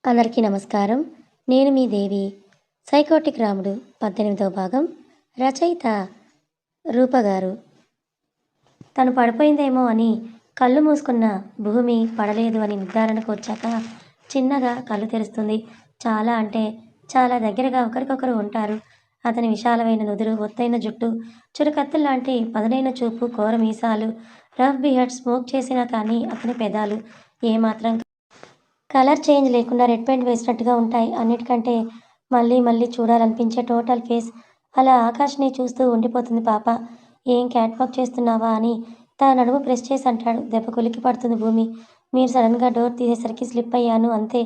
అందరికీ నమస్కారం. నేను మీ దేవి. 'సైకోటిక్ రాముడు' 18వ భాగం. రచయిత రూప గారు. తను పడిపోయిందేమో అని కళ్ళు మూసుకున్న భూమి పడలేదు అని నిర్ధారణకు వచ్చాక చిన్నగా కళ్ళు తెరుస్తుంది. చాలా అంటే చాలా దగ్గరగా ఒకరికొకరు ఉంటారు. అతని విశాలమైన నుదురు, ఒత్తైన జుట్టు, చురకత్తుల్లాంటి పదునైన చూపు, కోర మీసాలు, రఫ్ బియర్డ్, స్మోక్ చేసినా కానీ అతని పెదాలు ఏమాత్రం కలర్ చేంజ్ లేకుండా రెడ్ పెయింట్ వేసినట్టుగా ఉంటాయి. అన్నిటికంటే మళ్ళీ మళ్ళీ చూడాలనిపించే టోటల్ ఫేస్. అలా ఆకాష్ని చూస్తూ ఉండిపోతుంది పాప. ఏం క్యాట్ వాక్ చేస్తున్నావా అని తన నడుము ప్రెస్ చేసి అంటాడు. దెబ్బ కులికి పడుతుంది భూమి. మీరు సడన్గా డోర్ తీసేసరికి స్లిప్ అయ్యాను అంతే.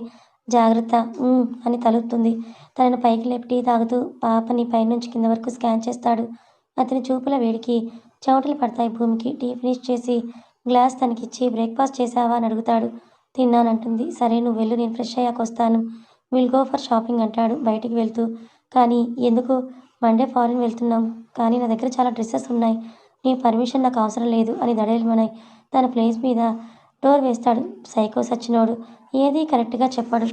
జాగ్రత్త అని తలుపుతుంది. తనను పైకి లేపి టీ తాగుతూ పాపని పైనుంచి కింద వరకు స్కాన్ చేస్తాడు. అతని చూపుల వేడికి చెమటలు పడతాయి భూమికి. టీ ఫినిష్ చేసి గ్లాస్ తనకిచ్చి బ్రేక్ఫాస్ట్ చేసావా అని అడుగుతాడు. తిన్నానంటుంది. సరే నువ్వు వెళ్ళు, నేను ఫ్రెష్ అయ్యాక వస్తాను. విల్ గో ఫర్ షాపింగ్ అంటాడు బయటికి వెళ్తూ. కానీ ఎందుకు? మండే ఫారిన్ వెళ్తున్నాం. కానీ నా దగ్గర చాలా డ్రెస్సెస్ ఉన్నాయి. నీ పర్మిషన్ నాకు అవసరం లేదు అని దడేల్మనై తన ప్లేస్ మీద డోర్ వేస్తాడు. సైకో సచ్చినోడు. ఏదీ కరెక్ట్గా చెప్పడు.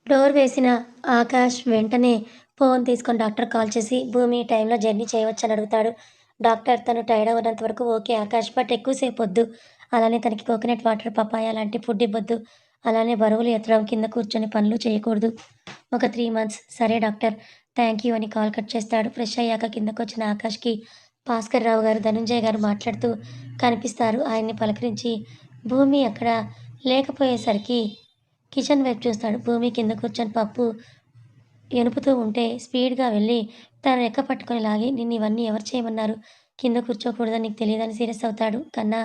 డోర్ వేసిన ఆకాష్ వెంటనే ఫోన్ తీసుకొని డాక్టర్ కాల్ చేసి భూమి టైంలో జర్నీ చేయవచ్చని అడుగుతాడు. డాక్టర్ తను టైర్డ్ అవ్వనంత వరకు ఓకే ఆకాష్, బట్ ఎక్కువసేపు వద్దు. అలానే తనకి కోకోనట్ వాటర్, పపాయ లాంటి ఫుడ్ ఇవ్వద్దు. అలానే బరువులు ఎత్తడం, కింద కూర్చొని పనులు చేయకూడదు. ఒక 3 మంత్స్. సరే డాక్టర్, థ్యాంక్ యూ అని కాల్ కట్ చేస్తాడు. ఫ్రెష్ అయ్యాక కిందకొచ్చిన ఆకాష్కి భాస్కర్ రావు గారు, ధనుంజయ్ గారు మాట్లాడుతూ కనిపిస్తారు. ఆయన్ని పలకరించి భూమి అక్కడ లేకపోయేసరికి కిచెన్ వైపు చూస్తాడు. భూమి కింద కూర్చొని పప్పు ఎనుపుతూ ఉంటే స్పీడ్గా వెళ్ళి తన రెక్క పట్టుకొని లాగి, నిన్ను ఇవన్నీ ఎవరు చేయమన్నారు? కింద కూర్చోకూడదని నీకు తెలియదని సీరియస్ అవుతాడు. కన్నా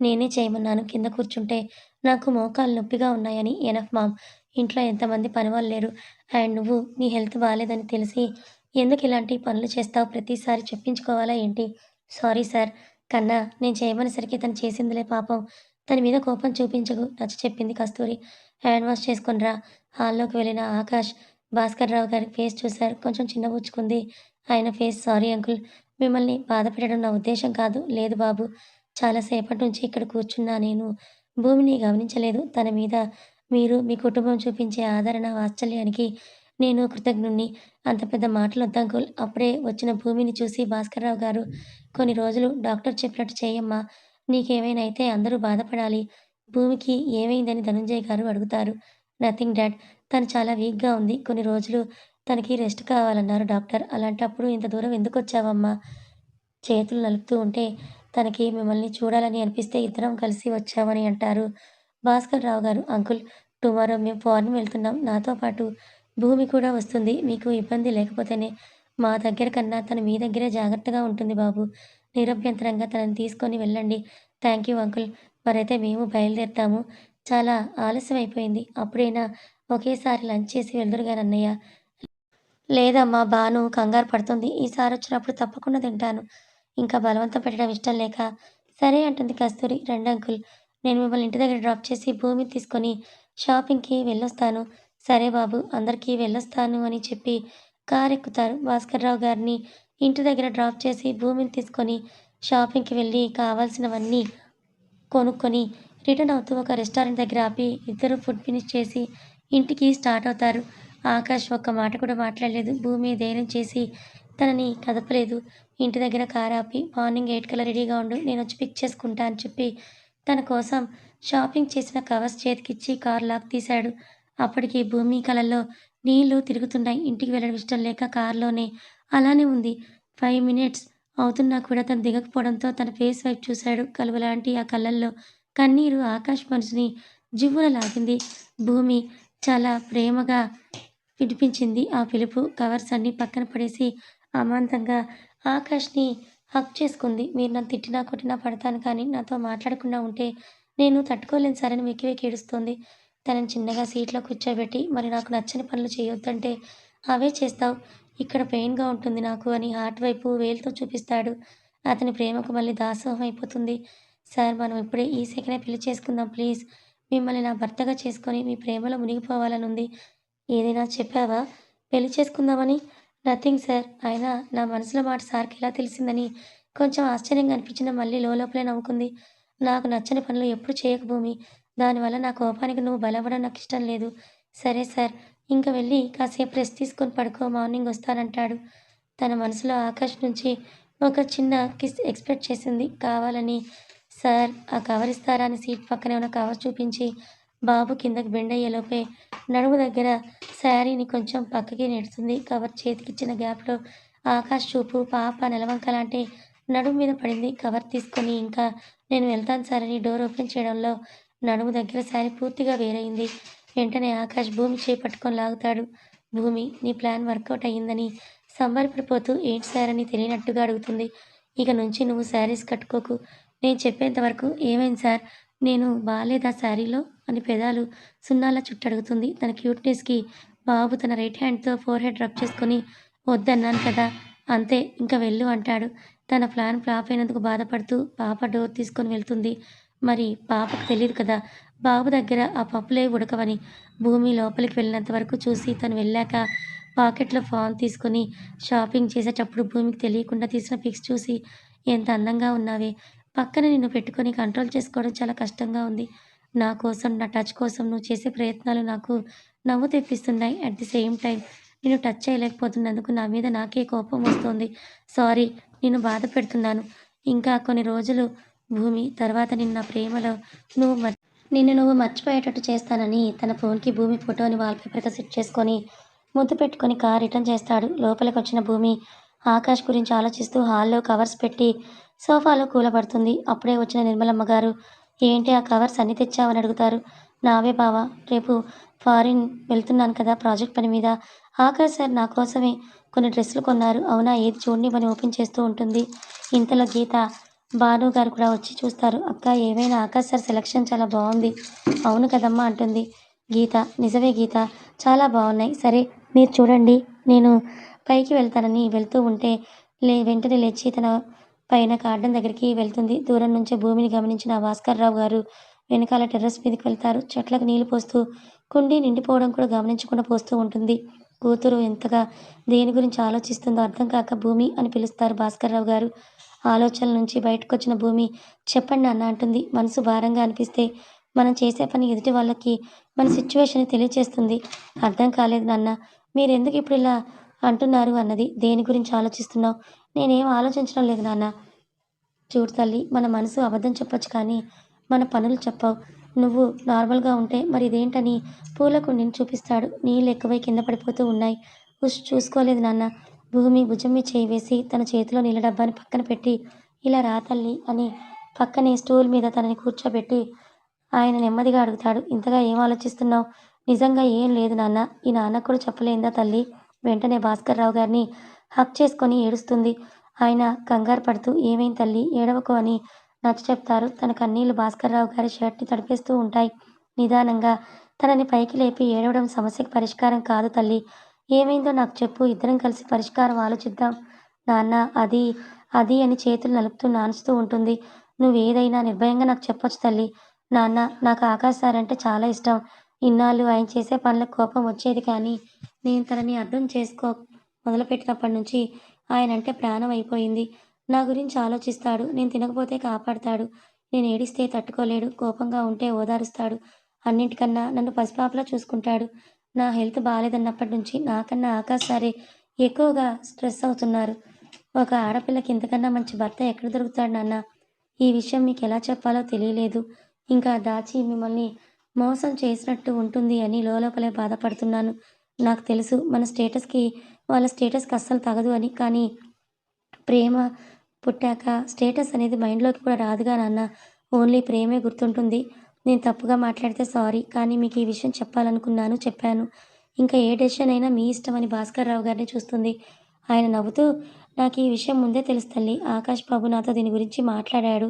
నేనే చేయమన్నాను. కింద కూర్చుంటే నాకు మోకాలు నొప్పిగా ఉన్నాయని. Enough mom. ఇంట్లో ఎంతమంది పనివాళ్ళు లేరు. అండ్ నువ్వు నీ హెల్త్ బాగాలేదని తెలిసి ఎందుకు ఇలాంటి పనులు చేస్తావు? ప్రతిసారి చెప్పించుకోవాలా ఏంటి? Sorry sir. కన్నా నేను చేయమనేసరికి తను చేసిందిలే పాపం. తన మీద కోపం చూపించకు, నచ్చ చెప్పింది కస్తూరి. హ్యాండ్ వాష్ చేసుకొని రా. హాల్లోకి వెళ్ళిన ఆకాష్ భాస్కర్ రావు గారి ఫేస్ చూశారు. కొంచెం చిన్నబుచ్చుకుంది ఆయన ఫేస్. సారీ అంకుల్, మిమ్మల్ని బాధ పెట్టడం నా ఉద్దేశం కాదు. లేదు బాబు, చాలాసేపటి నుంచి ఇక్కడ కూర్చున్నా నేను భూమిని గమనించలేదు. తన మీద మీరు, మీ కుటుంబం చూపించే ఆదరణ, వాత్సల్యానికి నేను కృతజ్ఞుణ్ణి. అంత పెద్ద మాటలు వద్దంకుల్. అప్పుడే వచ్చిన భూమిని చూసి భాస్కర్రావు గారు, కొన్ని రోజులు డాక్టర్ చెప్పినట్టు చేయమ్మా. నీకేమైనా అయితే అందరూ బాధపడాలి. భూమికి ఏమైందని ధనుంజయ్ గారు అడుగుతారు. నథింగ్ డాడ్, తను చాలా వీక్‌గా ఉంది. కొన్ని రోజులు తనకి రెస్ట్ కావాలన్నారు డాక్టర్. అలాంటప్పుడు ఇంత దూరం ఎందుకొచ్చావమ్మా? చేతులు నలుపుతూ ఉంటే తనకి మిమ్మల్ని చూడాలని అనిపిస్తే ఇద్దరం కలిసి వచ్చామని అంటారు భాస్కర్ రావు గారు. అంకుల్, టుమారో మేము ఫారిన్ వెళ్తున్నాం. నాతో పాటు భూమి కూడా వస్తుంది. మీకు ఇబ్బంది లేకపోతేనే. మా దగ్గర కన్నా తను మీ దగ్గరే జాగ్రత్తగా ఉంటుంది బాబు. నిరభ్యంతరంగా తనని తీసుకొని వెళ్ళండి. Thank you uncle. మరైతే మేము బయలుదేరుతాము. చాలా ఆలస్యం అయిపోయింది. అప్పుడైనా ఒకేసారి లంచ్ చేసి వెళ్దురుగానన్నయ్య. లేదమ్మా, భాను కంగారు పడుతుంది. ఈసారొచ్చినప్పుడు తప్పకుండా తింటాను. ఇంకా బలవంతం పెట్టడం ఇష్టం లేక సరే అంటుంది కస్తూరి. రండి అంకుల్, నేను మిమ్మల్ని ఇంటి దగ్గర డ్రాప్ చేసి భూమిని తీసుకొని షాపింగ్‌కి వెళ్ళొస్తాను. సరే బాబు, అందరికీ వెళ్ళొస్తాను అని చెప్పి కారెక్కుతారు. భాస్కర్రావు గారిని ఇంటి దగ్గర డ్రాప్ చేసి భూమిని తీసుకొని షాపింగ్‌కి వెళ్ళి కావాల్సినవన్నీ కొనుక్కొని రిటర్న్ అవుతూ ఒక రెస్టారెంట్ దగ్గర ఆపి ఇద్దరు ఫుడ్ ఫినిష్ చేసి ఇంటికి స్టార్ట్ అవుతారు. ఆకాష్ ఒక్క మాట కూడా మాట్లాడలేదు. భూమి ధైర్యం చేసి తనని కదపలేదు. ఇంటి దగ్గర కారు ఆపి మార్నింగ్ 8 కల్లా రెడీగా ఉండు, నేను వచ్చి పిక్ చేసుకుంటా అని చెప్పి తన కోసం షాపింగ్ చేసిన కవర్స్ చేతికిచ్చి కారు లాక్ తీశాడు. అప్పటికి భూమి కళ్ళల్లో నీళ్లు తిరుగుతున్నాయి. ఇంటికి వెళ్ళడం ఇష్టం లేక కారులోనే అలానే ఉంది. 5 మినిట్స్ అవుతున్నా కూడా తను దిగకపోవడంతో తన ఫేస్ వైపు చూశాడు. కలువలాంటి ఆ కళ్ళల్లో కన్నీరు ఆకాష్ మనసుని జివ్వున లాగింది. భూమి చాలా ప్రేమగా వినిపించింది ఆ పిలుపు. కవర్స్ అన్నీ పక్కన పడేసి అమాంతంగా ఆకాష్‌ని హగ్ చేసుకుంది. మీరు నన్ను తిట్టినా, కొట్టినా పడతాను కానీ నాతో మాట్లాడకుండా ఉంటే నేను తట్టుకోలేను సార్ అని వెక్కి వెక్కి ఏడుస్తోంది. తనని చిన్నగా సీట్‌లో కూర్చోబెట్టి, మరి నాకు నచ్చని పనులు చేయొద్దంటే అవే చేస్తావు. ఇక్కడ పెయిన్‌గా ఉంటుంది నాకు అని హార్ట్ వైపు వేలుతో చూపిస్తాడు. అతని ప్రేమకు మళ్ళీ దాసోహం అయిపోతుంది. సార్, మనం ఇప్పుడే ఈ సెకనే పెళ్లి చేసుకుందాం ప్లీజ్. మిమ్మల్ని నా భర్తగా చేసుకొని మీ ప్రేమలో మునిగిపోవాలనుంది. ఏదైనా చెప్పావా పెళ్లి చేసుకుందామని? Nothing sir. అయినా నా మనసులో మాట సార్‌కి ఎలా తెలిసిందని కొంచెం ఆశ్చర్యంగా అనిపించినా మళ్ళీ లోలోపలే నవ్వుకుంది. నాకు నచ్చని పనులు ఎప్పుడు చేయకు భూమి. దానివల్ల నా కోపానికి నువ్వు బలవ్వడం నాకిష్టం లేదు. సరే సార్, ఇంక వెళ్ళి కాసేపు రెస్ట్ తీసుకొని పడుకో, మార్నింగ్ వస్తానంటాడు. తన మనసులో ఆకాష్ నుంచి ఒక చిన్న కిస్ ఎక్స్‌పెక్ట్ చేసింది కావాలని. సార్, ఆ కవర్ ఇస్తారా అని సీట్ పక్కనే ఉన్న కవర్ చూపించి బాబు కిందకి బెండయ్యేలోపే నడుము దగ్గర శారీని కొంచెం పక్కకి నెడుతుంది. కవర్ చేతికిచ్చిన గ్యాప్‌లో ఆకాష్ చూపు పాప నెలవంకలాంటి నడుము మీద పడింది. కవర్ తీసుకొని ఇంకా నేను వెళ్తాను సార్ అని డోర్ ఓపెన్ చేయడంలో నడుము దగ్గర శారీ పూర్తిగా వేరయింది. వెంటనే ఆకాష్ భూమి చేయి పట్టుకొని లాగుతాడు. భూమి, నీ ప్లాన్ వర్కౌట్ అయ్యిందని సంబరపడిపోతూ ఏంటి సార్ అని తెలియనట్టుగా అడుగుతుంది. ఇక నుంచి నువ్వు శారీస్ కట్టుకోకు. నేను చెప్పేంత వరకు. ఏమైంది సార్, నేను బాలేదా శారీలో అని పెదాలు సున్నాలా చుట్టడుగుతుంది. తన క్యూట్‌నెస్‌కి బాబు తన రైట్ హ్యాండ్‌తో ఫోర్‌హెడ్ రబ్ చేసుకొని వద్దన్నాను కదా, అంతే ఇంక వెళ్ళు అంటాడు. తన ప్లాన్ ఫ్లాప్ అయినందుకు బాధపడుతూ పాప డోర్ తీసుకొని వెళ్తుంది. మరి పాపకు తెలీదు కదా బాబు దగ్గర ఆ పప్పులేవి ఉడకవని. భూమి లోపలికి వెళ్ళినంత వరకు చూసి తను వెళ్ళాక పాకెట్‌లో ఫోన్ తీసుకొని షాపింగ్ చేసేటప్పుడు భూమికి తెలియకుండా తీసిన పిక్స్ చూసి ఎంత అందంగా ఉన్నావే, పక్కన నిన్ను పెట్టుకొని కంట్రోల్ చేసుకోవడం చాలా కష్టంగా ఉంది. నా కోసం, నా టచ్ కోసం నువ్వు చేసే ప్రయత్నాలు నాకు నవ్వు తెప్పిస్తున్నాయి. అట్ ది సేమ్ టైమ్ నిన్ను టచ్ చేయలేకపోతున్నందుకు నా మీద నాకే కోపం వస్తోంది. సారీ, నిన్ను బాధ పెడుతున్నాను. ఇంకా కొన్ని రోజులు భూమి, తర్వాత నిన్ను నా ప్రేమలో నిన్ను నువ్వు మర్చిపోయేటట్టు చేస్తానని తన ఫోన్‌కి భూమి ఫోటోని వాల్‌పేపర్‌గా సెట్ చేసుకొని ముద్దు పెట్టుకొని కార్ రిటర్న్ చేస్తాడు. లోపలికొచ్చిన భూమి ఆకాష్ గురించి ఆలోచిస్తూ హాల్‌లో కవర్స్ పెట్టి సోఫాలో కూలబడుతుంది. అప్పుడే వచ్చిన నిర్మలమ్మ గారు, ఏంటి ఆ కవర్స్ అన్ని తెచ్చావని అడుగుతారు. నావే బావ, రేపు ఫారిన్ వెళ్తున్నాను కదా ప్రాజెక్ట్ పని మీద. ఆకాష్ సార్ నా కోసమే కొన్ని డ్రెస్సులు కొన్నారు. అవునా, ఏది చూడనివ్వని ఓపెన్ చేస్తూ ఉంటుంది. ఇంతలో గీత, భాను గారు కూడా వచ్చి చూస్తారు. అక్క, ఏమైనా ఆకాష్ సార్ సెలక్షన్ చాలా బావుంది. అవును కదమ్మా అంటుంది గీత. నిజమే గీత, చాలా బావున్నాయి. సరే మీరు చూడండి, నేను పైకి వెళ్తానని వెళ్తూ ఉంటే వెంటనే లేచి తన పైన గార్డెన్ దగ్గరికి వెళ్తుంది. దూరం నుంచే భూమిని గమనించిన భాస్కర్‌రావు గారు వెనకాల టెర్రస్ మీదకి వెళ్తారు. చెట్లకు నీళ్లు పోస్తూ కుండీ నిండిపోవడం కూడా గమనించకుండా పోస్తూ ఉంటుంది. కూతురు ఎంతగా దేని గురించి ఆలోచిస్తుందో అర్థం కాక భూమి అని పిలుస్తారు భాస్కర్‌రావు గారు. ఆలోచనల నుంచి బయటకొచ్చిన భూమి, చెప్పండి నాన్న అంటుంది. మనసు భారంగా అనిపిస్తే మనం చేసే పని ఎదుటి వాళ్ళకి మన సిట్యుయేషన్‌ని తెలియచేస్తుంది. అర్థం కాలేదు నాన్న, మీరెందుకు ఇప్పుడు ఇలా అంటున్నారు అన్నది. దేని గురించి ఆలోచిస్తున్నావు? నేనేం ఆలోచించడం లేదు నాన్న. చూడు తల్లి, మన మనసు అబద్ధం చెప్పొచ్చు కానీ మన పనులు చెప్పవు. నువ్వు నార్మల్‌గా ఉంటే మరి ఇదేంటని పూల కుండీని చూపిస్తాడు. నీళ్ళు ఎక్కువై కింద పడిపోతూ ఉన్నాయి. ఉష్, చూసుకోలేదు నాన్న. భూమి భుజం మీద చేయి వేసి తన చేతిలో నీళ్ళ డబ్బాని పక్కన పెట్టి, ఇలా రా తల్లి అని పక్కనే స్టూల్ మీద తనని కూర్చోబెట్టి ఆయన నెమ్మదిగా అడుగుతాడు. ఇంతగా ఏం ఆలోచిస్తున్నావు? నిజంగా ఏం లేదు నాన్న. ఈ నాన్నకు కూడా చెప్పలేందా తల్లి? వెంటనే భాస్కర్‌రావు గారిని హగ్ చేసుకొని ఏడుస్తుంది. ఆయన కంగారు పడుతూ, ఏమైంది తల్లి, ఏడవకు అని నచ్చచెప్తారు. తన కన్నీళ్లు భాస్కర్‌రావు గారి షర్ట్‌ని తడిపేస్తూ ఉంటాయి. నిదానంగా తనని పైకి లేపి, ఏడవడం సమస్యకి పరిష్కారం కాదు తల్లి. ఏమైందో నాకు చెప్పు, ఇద్దరం కలిసి పరిష్కారం ఆలోచిద్దాం. నాన్న, అది అది అని చేతులు నలుపుతూ నానుస్తూ ఉంటుంది. నువ్వేదైనా నిర్భయంగా నాకు చెప్పొచ్చు తల్లి. నాన్న, నాకు ఆకాష్ సార్ అంటే చాలా ఇష్టం. ఇన్నాళ్ళు ఆయన చేసే పనులకు కోపం వచ్చేది కానీ నేను తనని అర్థం మొదలుపెట్టినప్పటి నుంచి ఆయనంటే ప్రాణం అయిపోయింది. నా గురించి ఆలోచిస్తాడు. నేను తినకపోతే కాపాడతాడు. నేను ఏడిస్తే తట్టుకోలేడు. కోపంగా ఉంటే ఓదారుస్తాడు. అన్నింటికన్నా నన్ను పసిపాపలా చూసుకుంటాడు. నా హెల్త్ బాలేదన్నప్పటి నుంచి నాకన్నా ఆకాష్ సారే ఎక్కువగా స్ట్రెస్ అవుతున్నారు. ఒక ఆడపిల్లకి ఇంతకన్నా మంచి భర్త ఎక్కడ దొరుకుతాడు నాన్న? ఈ విషయం మీకెలా చెప్పాలో తెలియలేదు. ఇంకా దాచి మిమ్మల్ని మోసం చేసినట్టు ఉంటుంది అని లోలోపలే బాధపడుతున్నాను. నాకు తెలుసు మన స్టేటస్‌కి వాళ్ళ స్టేటస్‌కి అస్సలు తగదు అని. కానీ ప్రేమ పుట్టాక స్టేటస్ అనేది మైండ్‌లోకి కూడా రాదుగా నాన్న. ఓన్లీ ప్రేమే గుర్తుంటుంది. నేను తప్పుగా మాట్లాడితే సారీ. కానీ మీకు ఈ విషయం చెప్పాలనుకున్నాను, చెప్పాను. ఇంకా ఏ డెసిషన్ అయినా మీ ఇష్టం అని భాస్కర్‌రావు గారిని చూస్తుంది. ఆయన నవ్వుతూ, నాకు ఈ విషయం ముందే తెలుసు తల్లి. ఆకాష్ బాబు నాతో దీని గురించి మాట్లాడాడు.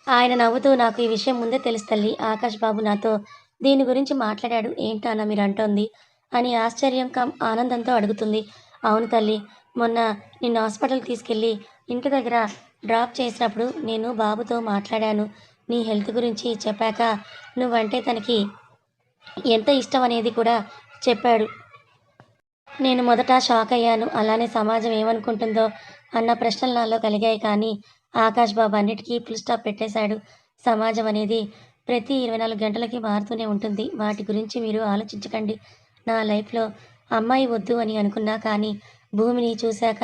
ఆయన నవ్వుతూ, నాకు ఈ విషయం ముందే తెలుసు తల్లి. ఆకాష్ బాబు నాతో దీని గురించి మాట్లాడాడు. ఏంటన్నా మీరంటోంది? అని ఆశ్చర్యం కమ్ ఆనందంతో అడుగుతుంది. అవును తల్లి. మొన్న నిన్ను హాస్పిటల్‌కి తీసుకెళ్ళి ఇంటి దగ్గర డ్రాప్ చేసినప్పుడు నేను బాబుతో మాట్లాడాను. నీ హెల్త్ గురించి చెప్పాక నువ్వంటే తనకి ఎంత ఇష్టం అనేది కూడా చెప్పాడు. నేను మొదట షాకయ్యాను. అలానే సమాజం ఏమనుకుంటుందో అన్న ప్రశ్నలు నాలో కలిగాయి కానీ, ఆకాష్ బాబు అన్నిటికీ ఫుల్ స్టాప్ పెట్టేశాడు. సమాజం అనేది ప్రతి 24 గంటలకి మారుతూనే ఉంటుంది. వాటి గురించి మీరు ఆలోచించకండి. నా లైఫ్‌లో అమ్మాయి వద్దు అని అనుకున్నా కానీ, భూమిని చూశాక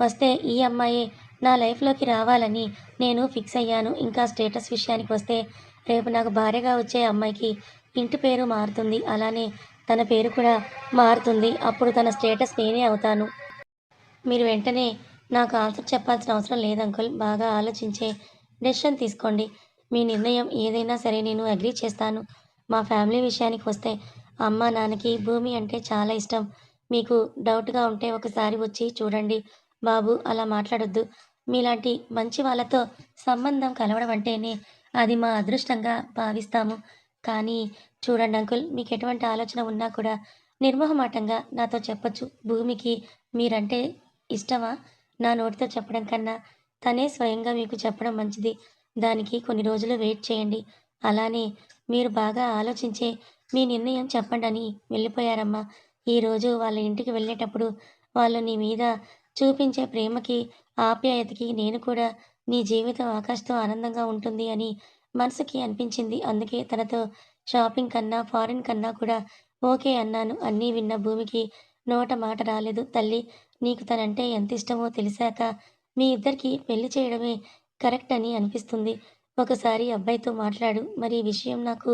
వస్తే ఈ అమ్మాయే నా లైఫ్‌లోకి రావాలని నేను ఫిక్స్ అయ్యాను. ఇంకా స్టేటస్ విషయానికి వస్తే, రేపు నాకు భార్యగా వచ్చే అమ్మాయికి ఇంటి పేరు మారుతుంది. అలానే తన పేరు కూడా మారుతుంది. అప్పుడు తన స్టేటస్ నేనే అవుతాను. మీరు వెంటనే నాకు ఆన్సర్ చెప్పాల్సిన అవసరం లేదు అంకుల్. బాగా ఆలోచించే డెసిషన్ తీసుకోండి. మీ నిర్ణయం ఏదైనా సరే నేను అగ్రీ చేస్తాను. మా ఫ్యామిలీ విషయానికి వస్తే అమ్మ, నాన్నకి భూమి అంటే చాలా ఇష్టం. మీకు డౌట్‌గా ఉంటే ఒకసారి వచ్చి చూడండి. బాబు అలా మాట్లాడొద్దు. మీలాంటి మంచి వాళ్ళతో సంబంధం కలవడం అంటేనే అది మా అదృష్టంగా భావిస్తాము. కానీ చూడండి అంకుల్, మీకెటువంటి ఆలోచన ఉన్నా కూడా నిర్మొహమాటంగా నాతో చెప్పొచ్చు. భూమికి మీరంటే ఇష్టమా? నా నోటితో చెప్పడం కన్నా తనే స్వయంగా మీకు చెప్పడం మంచిది. దానికి కొన్ని రోజులు వెయిట్ చేయండి. అలానే మీరు బాగా ఆలోచించే మీ నిర్ణయం చెప్పండని వెళ్ళిపోయారమ్మా. ఈరోజు వాళ్ళ ఇంటికి వెళ్ళేటప్పుడు వాళ్ళు నీ మీద చూపించే ప్రేమకి, ఆప్యాయతకి నేను కూడా నీ జీవితం ఆకాష్‌తో ఆనందంగా ఉంటుంది అని మనసుకి అనిపించింది. అందుకే తనతో షాపింగ్ కన్నా, ఫారిన్ కన్నా కూడా ఓకే అన్నాను. అన్నీ విన్న భూమికి నోట మాట రాలేదు. తల్లి, నీకు తనంటే ఎంతిష్టమో తెలిసాక మీ ఇద్దరికీ పెళ్లి చేయడమే కరెక్ట్ అని అనిపిస్తుంది. ఒకసారి అబ్బాయితో మాట్లాడు. మరి ఈ విషయం నాకు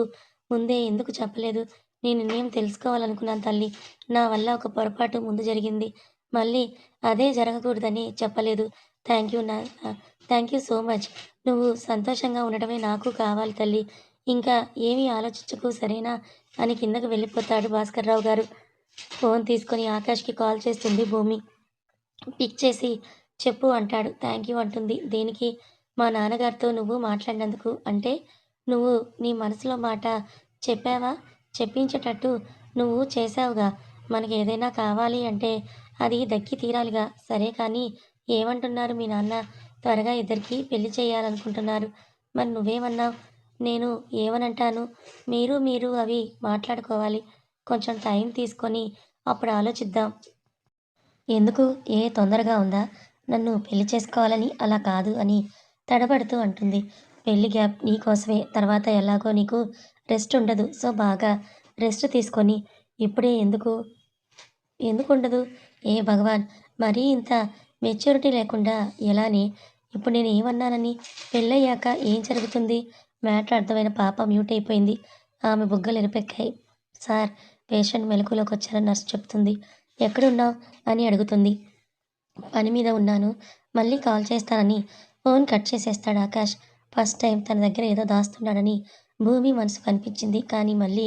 ముందే ఎందుకు చెప్పలేదు? నీ నిర్ణయం తెలుసుకోవాలనుకున్నాను తల్లి. నా వల్ల ఒక పొరపాటు ముందు జరిగింది. మళ్ళీ అదే జరగకూడదని చెప్పలేదు. థ్యాంక్ యూ నాన్న. Thank you so much. నువ్వు సంతోషంగా ఉండడమే నాకు కావాలి తల్లి. ఇంకా ఏమీ ఆలోచించకు సరేనా? అని కిందకి వెళ్ళిపోతాడు భాస్కర్‌రావు గారు. ఫోన్ తీసుకొని ఆకాష్‌కి కాల్ చేస్తుంది భూమి. పిక్ చేసి చెప్పు అంటాడు. థ్యాంక్ యూ అంటుంది. దేనికి? మా నాన్నగారితో నువ్వు మాట్లాడినందుకు. అంటే నువ్వు నీ మనసులో మాట చెప్పావా? చెప్పించేటట్టు నువ్వు చేశావుగా. మనకేదైనా కావాలి అంటే అది దక్కి తీరాలిగా. సరే కానీ ఏమంటున్నారు మీ నాన్న? త్వరగా ఇద్దరికీ పెళ్లి చేయాలనుకుంటున్నారు. మరి నువ్వేమన్నావు? నేను ఏమనంటాను? మీరు అవి మాట్లాడుకోవాలి. కొంచెం టైం తీసుకొని అప్పుడు ఆలోచిద్దాం. ఎందుకు? తొందరగా ఉందా? నన్ను పెళ్లి చేసుకోవాలని అలా కాదు అని తడబడుతూ అంటుంది. పెళ్లి గ్యాప్ నీకోసమే. తర్వాత ఎలాగో నీకు రెస్ట్ ఉండదు. సో, బాగా రెస్ట్ తీసుకొని ఇప్పుడే ఎందుకుండదు? భగవాన్! మరీ ఇంత మెచ్యూరిటీ లేకుండా ఎలానే? ఇప్పుడు నేను ఏమన్నానని? పెళ్ళయ్యాక ఏం జరుగుతుంది? మ్యాటర్ అర్థమైన పాప మ్యూట్ అయిపోయింది. ఆమె బుగ్గలు ఎరుపెక్కాయి. సార్, పేషెంట్ మెలకువలోకొచ్చారని నర్స్ చెప్తుంది. ఎక్కడున్నావు? అని అడుగుతుంది. పని మీద ఉన్నాను. మళ్ళీ కాల్ చేస్తానని ఫోన్ కట్ చేసేస్తాడు ఆకాష్. ఫస్ట్ టైం తన దగ్గర ఏదో దాస్తున్నాడని భూమి మనసుకు అనిపించింది. కానీ మళ్ళీ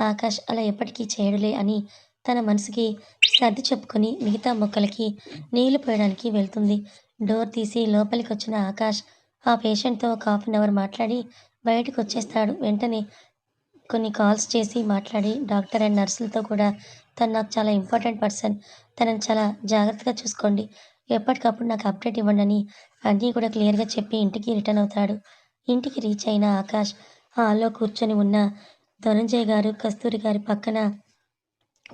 ఆకాష్ అలా ఎప్పటికీ చేయడులే అని తన మనసుకి సర్ది చెప్పుకొని మిగతా మొక్కలకి నీళ్లు పోయడానికి వెళ్తుంది. డోర్ తీసి లోపలికొచ్చిన ఆకాష్ ఆ పేషెంట్‌తో ఒక హాఫ్ అన్ అవర్ మాట్లాడి బయటకొచ్చేస్తాడు. వెంటనే కొన్ని కాల్స్ చేసి మాట్లాడి డాక్టర్ అండ్ నర్సులతో కూడా తను నాకు చాలా ఇంపార్టెంట్ పర్సన్. తనని చాలా జాగ్రత్తగా చూసుకోండి. ఎప్పటికప్పుడు నాకు అప్డేట్ ఇవ్వండని అన్నీ కూడా క్లియర్‌గా చెప్పి ఇంటికి రిటర్న్ అవుతాడు. ఇంటికి రీచ్ అయిన ఆకాష్ హాల్‌లో కూర్చొని ఉన్న ధనంజయ్ గారు, కస్తూరి గారి పక్కన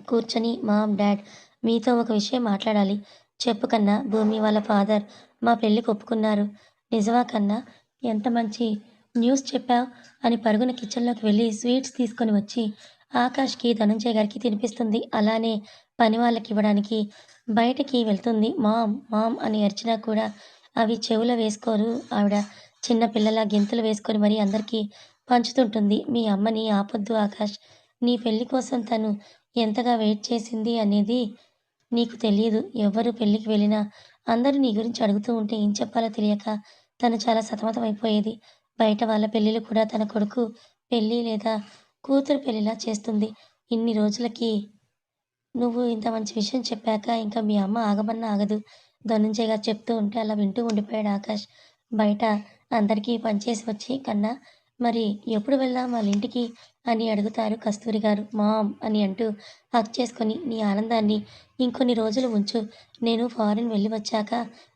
కూర్చొని మామ్, డాడ్ మీతో ఒక విషయం మాట్లాడాలి. చెప్పు కన్నా. భూమి వాళ్ళ ఫాదర్ మా పెళ్ళికి ఒప్పుకున్నారు. నిజమా కన్నా? ఎంత మంచి న్యూస్ చెప్పావు అని పరుగున కిచెన్‌లోకి వెళ్ళి స్వీట్స్ తీసుకొని వచ్చి ఆకాష్‌కి, ధనంజయ్ గారికి తినిపిస్తుంది. అలానే పని వాళ్ళకివ్వడానికి బయటికి వెళ్తుంది. మామ్, మామ్ అని అరిచినా కూడా అవి చెవులో వేసుకోరు ఆవిడ. చిన్న పిల్లలా గెంతులు వేసుకొని మరీ అందరికీ పంచుతుంటుంది. మీ అమ్మని ఆపొద్దు ఆకాష్. నీ పెళ్లి కోసం తను ఎంతగా వెయిట్ చేసింది అనేది నీకు తెలీదు. ఎవ్వరు పెళ్ళికి వెళ్ళినా అందరూ నీ గురించి అడుగుతూ ఉంటే ఏం చెప్పాలో తెలియక తను చాలా సతమతమైపోయేది. బయట వాళ్ళ పెళ్ళిళ్ళు కూడా తన కొడుకు పెళ్లి లేదా కూతురు పెళ్లిలా చేస్తుంది. ఇన్ని రోజులకి నువ్వు ఇంత మంచి విషయం చెప్పాక ఇంక మీ అమ్మ ఆగమన్నా ఆగదు. ధనుంజయ్ గారు చెప్తూ ఉంటే అలా వింటూ ఉండిపోయాడు ఆకాష్. బయట అందరికీ పనిచేసి వచ్చి కన్నా, మరి ఎప్పుడు వెళ్దాం వాళ్ళింటికి అని అడుగుతారు కస్తూరి గారు. మామ్ అని అంటూ హగ్ చేసుకొని నీ ఆనందాన్ని ఇంకొన్ని రోజులు ఉంచు. నేను ఫారిన్ వెళ్ళి వచ్చాక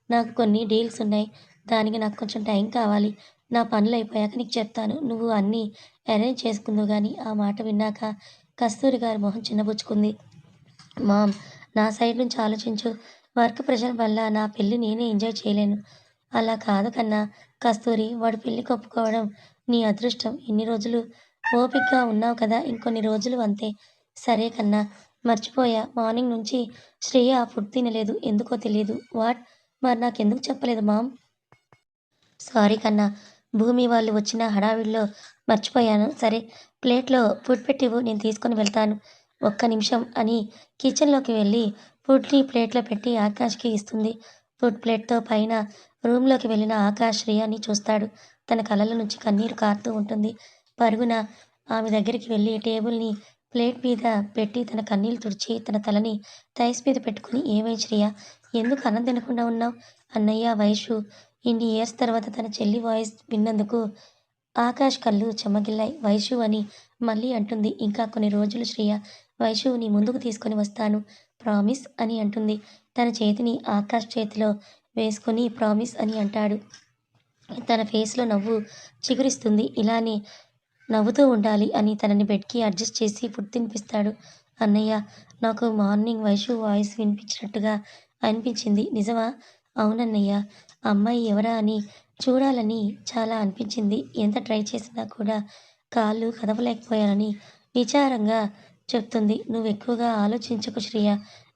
నాకు కొన్ని డీల్స్ ఉన్నాయి. దానికి నాకు కొంచెం టైం కావాలి. నా పనులయిపోయాక నీకు చెప్తాను. నువ్వు అన్నీ అరేంజ్ చేసుకుందువు గాని. ఆ మాట విన్నాక కస్తూరి గారి మొహం చిన్నబుచ్చుకుంది. మామ్, నా సైడ్ నుంచి ఆలోచించు. వర్క్ ప్రెషర్ వల్ల నా పెళ్లి నేనే ఎంజాయ్ చేయలేను. అలా కాదు కన్నా. కస్తూరి వాడు పెళ్ళికి ఒప్పుకోవడం నీ అదృష్టం. ఇన్ని రోజులు ఓపికగా ఉన్నావు కదా! ఇంకొన్ని రోజులు అంతే. సరే కన్నా! మర్చిపోయా. మార్నింగ్ నుంచి శ్రేయ ఫుడ్ తినలేదు. ఎందుకో తెలీదు. వాట్? మరి నాకెందుకు చెప్పలేదు మామ్? సారీ కన్నా! భూమి వాళ్ళు వచ్చిన హడావిడిలో మర్చిపోయాను. సరే ప్లేట్‌లో ఫుడ్ పెట్టివ్వు నేను తీసుకొని వెళ్తాను. ఒక్క నిమిషం అని కిచెన్‌లోకి వెళ్ళి ఫుడ్‌ని ప్లేట్‌లో పెట్టి ఆకాష్‌కి ఇస్తుంది. ఫుడ్ ప్లేట్‌తో పైన రూమ్‌లోకి వెళ్ళిన ఆకాష్ శ్రేయని చూస్తాడు. తన కళ్ళ నుంచి కన్నీరు కారుతూ ఉంటుంది. పరుగున ఆమె దగ్గరికి వెళ్ళి టేబుల్‌ని ప్లేట్ మీద పెట్టి తన కన్నీళ్లు తుడిచి తన తలని టైస్ మీద పెట్టుకొని ఏమైంది శ్రేయ? ఎందుకు అన్నం తినకుండా ఉన్నావు? అన్నయ్య, వైషు ఇన్ని ఇయర్స్ తర్వాత తన చెల్లి వాయిస్ విన్నందుకు ఆకాష్ కళ్ళు చెమ్మగిల్లాయి. వైషు అని మళ్ళీ అంటుంది. ఇంకా కొన్ని రోజులు శ్రేయ. వైషు నీ ముందుకు తీసుకొని వస్తాను. ప్రామిస్ అని అంటుంది. తన చేతిని ఆకాష్ చేతిలో వేసుకొని ప్రామిస్ అని అంటాడు. తన ఫేస్‌లో నవ్వు చిగురిస్తుంది. ఇలానే నవ్వుతూ ఉండాలి అని తనని బెడ్‌కి అడ్జస్ట్ చేసి ఫుడ్ తినిపిస్తాడు. అన్నయ్య నాకు మార్నింగ్ వైషు వాయిస్ వినిపించినట్టుగా అనిపించింది. నిజమా? అవునన్నయ్య. అమ్మాయి ఎవరా అని చూడాలని చాలా అనిపించింది. ఎంత ట్రై చేసినా కూడా కాళ్ళు కదపలేకపోయానని విచారంగా చెప్తుంది. నువ్వెక్కువగా ఆలోచించకు శ్రేయ.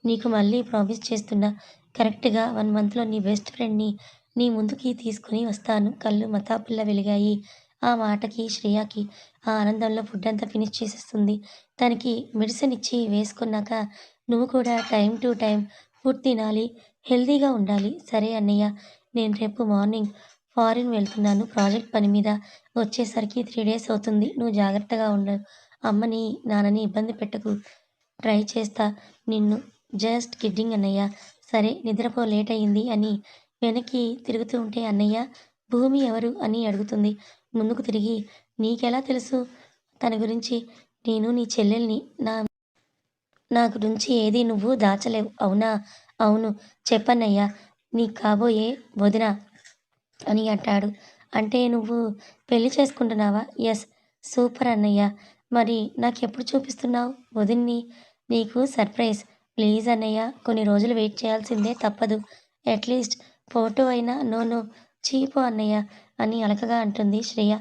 నీకు మళ్ళీ ప్రామిస్ చేస్తున్నా. కరెక్ట్‌గా 1 మంత్‌లో నీ బెస్ట్ ఫ్రెండ్‌ని నీ ముందుకి తీసుకొని వస్తాను. కళ్ళు మతాబుల్లా వెలిగాయి. ఆ మాటకి శ్రేయకి ఆ ఆనందంలో ఫుడ్డంతా ఫినిష్ చేసేస్తుంది. తనకి మెడిసిన్ ఇచ్చి వేసుకున్నాక నువ్వు కూడా టైమ్ టు టైమ్ ఫుడ్ తినాలి. హెల్తీగా ఉండాలి. సరే అన్నయ్య. నేను రేపు మార్నింగ్ ఫారిన్ వెళ్తున్నాను ప్రాజెక్ట్ పని మీద. వచ్చేసరికి 3 డేస్ అవుతుంది. నువ్వు జాగ్రత్తగా ఉండు. అమ్మని, నాన్నని ఇబ్బంది పెట్టకు. ట్రై చేస్తా. నిన్ను జస్ట్ కిడ్డింగ్ అన్నయ్య. సరే నిద్రపో లేట్ అయింది అని వెనక్కి తిరుగుతూ ఉంటే అన్నయ్య భూమి ఎవరు అని అడుగుతుంది. ముందుకు తిరిగి నీకెలా తెలుసు తన గురించి? నేను నీ చెల్లెల్ని. నా గురించి ఏదీ నువ్వు దాచలేవు. అవునా? అవును. చెప్పన్నయ్య. నీకు కాబోయే వదిన అని అంటాడు. అంటే నువ్వు పెళ్లి చేసుకుంటున్నావా? యెస్. సూపర్ అన్నయ్య. మరి నాకెప్పుడు చూపిస్తున్నావు వదిన్ని? నీకు సర్ప్రైజ్. ప్లీజ్ అన్నయ్య కొన్ని రోజులు వెయిట్ చేయాల్సిందే తప్పదు. అట్‌లీస్ట్ ఫోటో అయినా నో నో. ఛీ పో అన్నయ్య అని అలకగా అంటుంది శ్రేయ.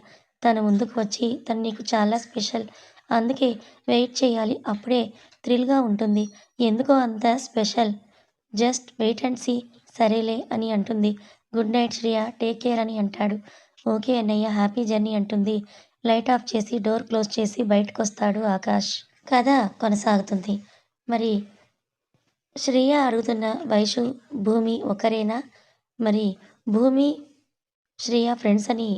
తన ముందుకు వచ్చి తను నీకు చాలా స్పెషల్. అందుకే వెయిట్ చేయాలి. అప్పుడే థ్రిల్‌గా ఉంటుంది. ఎందుకో అంత special. Just wait and see. సరేలే అని అంటుంది. Good night Shreya. Take care అని అంటాడు. ఓకే అన్నయ్య. హ్యాపీ జర్నీ అంటుంది. లైట్ ఆఫ్ చేసి డోర్ క్లోజ్ చేసి బయటకొస్తాడు ఆకాష్. కథ కొనసాగుతుంది. మరి శ్రేయ అడుగుతున్న వైషు, భూమి ఒకరేనా? మరి భూమి, శ్రేయ ఫ్రెండ్స్ అని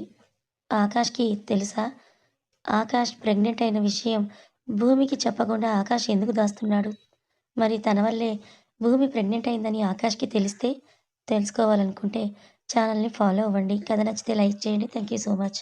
ఆకాష్‌కి తెలుసా? ఆకాష్ ప్రెగ్నెంట్ అయిన విషయం భూమికి చెప్పకుండా ఆకాష్ ఎందుకు దాస్తున్నాడు? మరి తన వల్లే భూమి ప్రెగ్నెంట్ అయిందని ఆకాష్‌కి తెలిస్తే తెలుసుకోవాలనుకుంటే ఛానల్‌ని ఫాలో అవ్వండి. కథ నచ్చితే లైక్ చేయండి. Thank you so much.